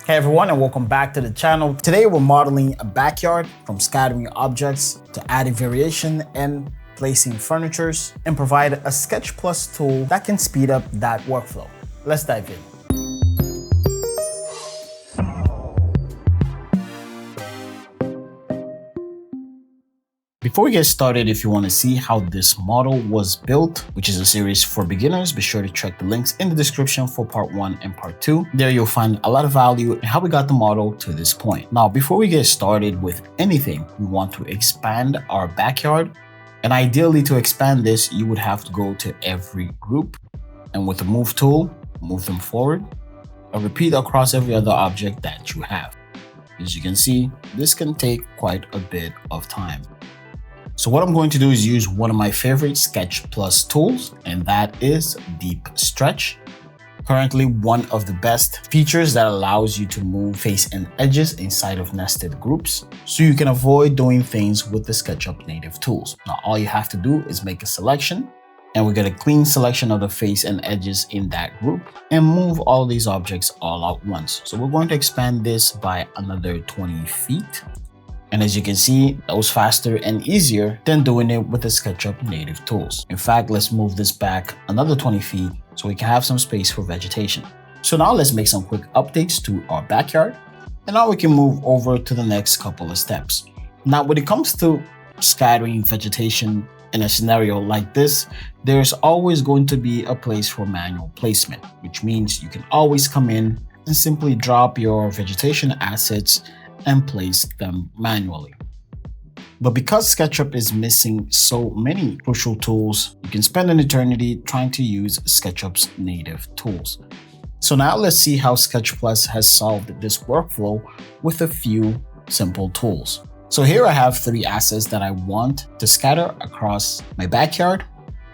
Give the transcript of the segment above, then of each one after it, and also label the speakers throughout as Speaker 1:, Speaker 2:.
Speaker 1: Hey everyone, and welcome back to the channel. Today we're modeling a backyard, from scattering objects to adding variation and placing furnitures, and provide a SketchPlus tool that can speed up that workflow. Let's dive in. Before we get started, if you want to see how this model was built, which is a series for beginners, be sure to check the links in the description for part 1 and part 2. There you'll find a lot of value in how we got the model to this point. Now, before we get started with anything, we want to expand our backyard. And ideally, to expand this, you would have to go to every group, and with the move tool, move them forward, and repeat across every other object that you have. As you can see, this can take quite a bit of time. So what I'm going to do is use one of my favorite SketchPlus tools, and that is Deep Stretch. Currently one of the best features that allows you to move face and edges inside of nested groups, so you can avoid doing things with the SketchUp native tools. Now all you have to do is make a selection, and we get a clean selection of the face and edges in that group, and move all these objects all at once. So we're going to expand this by another 20 feet. And as you can see, that was faster and easier than doing it with the SketchUp native tools. In fact, let's move this back another 20 feet so we can have some space for vegetation. So now let's make some quick updates to our backyard. And now we can move over to the next couple of steps. Now, when it comes to scattering vegetation in a scenario like this, there's always going to be a place for manual placement, which means you can always come in and simply drop your vegetation assets and place them manually. But because SketchUp is missing so many crucial tools, you can spend an eternity trying to use SketchUp's native tools. So now let's see how SketchPlus has solved this workflow with a few simple tools. So here I have 3 assets that I want to scatter across my backyard.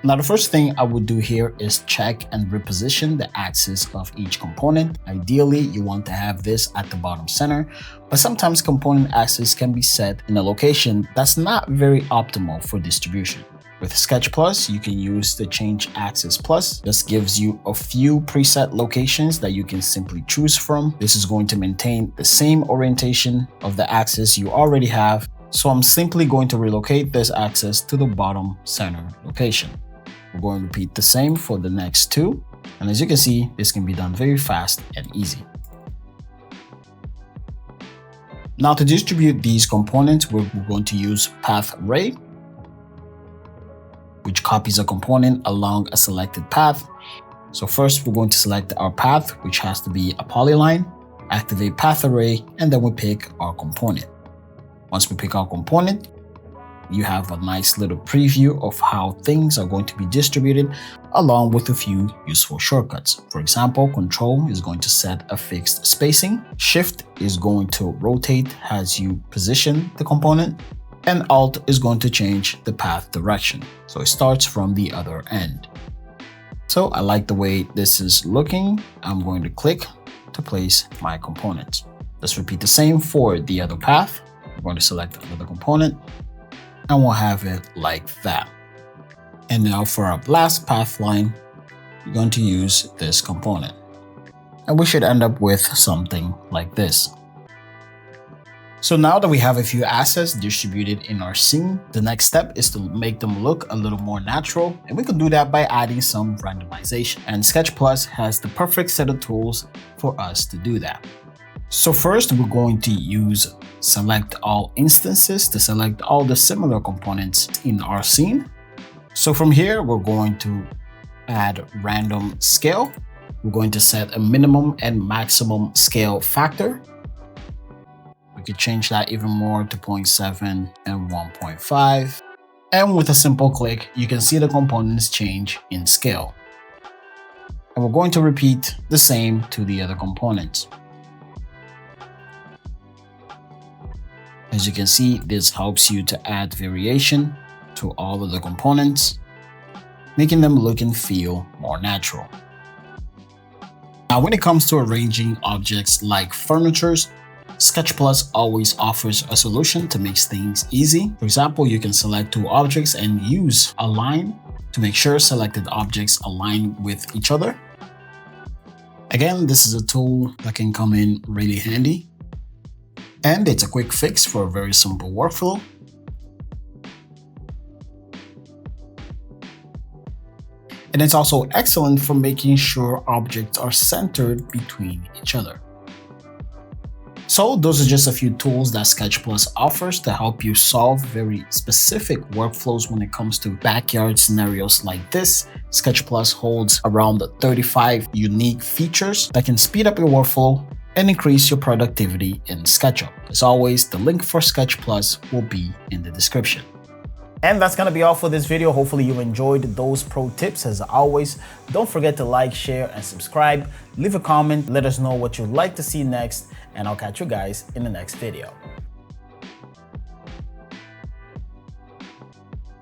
Speaker 1: Now, the first thing I would do here is check and reposition the axis of each component. Ideally, you want to have this at the bottom center, but sometimes component axis can be set in a location that's not very optimal for distribution. With SketchPlus, you can use the Change Axis Plus. This gives you a few preset locations that you can simply choose from. This is going to maintain the same orientation of the axis you already have. So I'm simply going to relocate this axis to the bottom center location. We're going to repeat the same for the next 2. And as you can see, this can be done very fast and easy. Now to distribute these components, we're going to use Path Array, which copies a component along a selected path. So first we're going to select our path, which has to be a polyline, activate Path Array, and then we pick our component. Once we pick our component, you have a nice little preview of how things are going to be distributed, along with a few useful shortcuts. For example, Control is going to set a fixed spacing, Shift is going to rotate as you position the component, and Alt is going to change the path direction, so it starts from the other end. So I like the way this is looking. I'm going to click to place my components. Let's repeat the same for the other path. I'm going to select another component, and we'll have it like that. And now for our last path line, we're going to use this component. And we should end up with something like this. So now that we have a few assets distributed in our scene, the next step is to make them look a little more natural. And we can do that by adding some randomization. And SketchPlus has the perfect set of tools for us to do that. So first, we're going to use Select All Instances to select all the similar components in our scene. So from here, we're going to add Random Scale. We're going to set a minimum and maximum scale factor. We could change that even more to 0.7 and 1.5. And with a simple click, you can see the components change in scale. And we're going to repeat the same to the other components. As you can see, this helps you to add variation to all of the components, making them look and feel more natural. Now, when it comes to arranging objects like furnitures, SketchPlus always offers a solution to make things easy. For example, you can select 2 objects and use Align to make sure selected objects align with each other. Again, this is a tool that can come in really handy, and it's a quick fix for a very simple workflow. And it's also excellent for making sure objects are centered between each other. So those are just a few tools that SketchPlus offers to help you solve very specific workflows when it comes to backyard scenarios like this. SketchPlus holds around 35 unique features that can speed up your workflow and increase your productivity in SketchUp. As always, the link for SketchPlus will be in the description. And that's gonna be all for this video. Hopefully you enjoyed those pro tips. As always, don't forget to like, share, and subscribe. Leave a comment, let us know what you'd like to see next, and I'll catch you guys in the next video.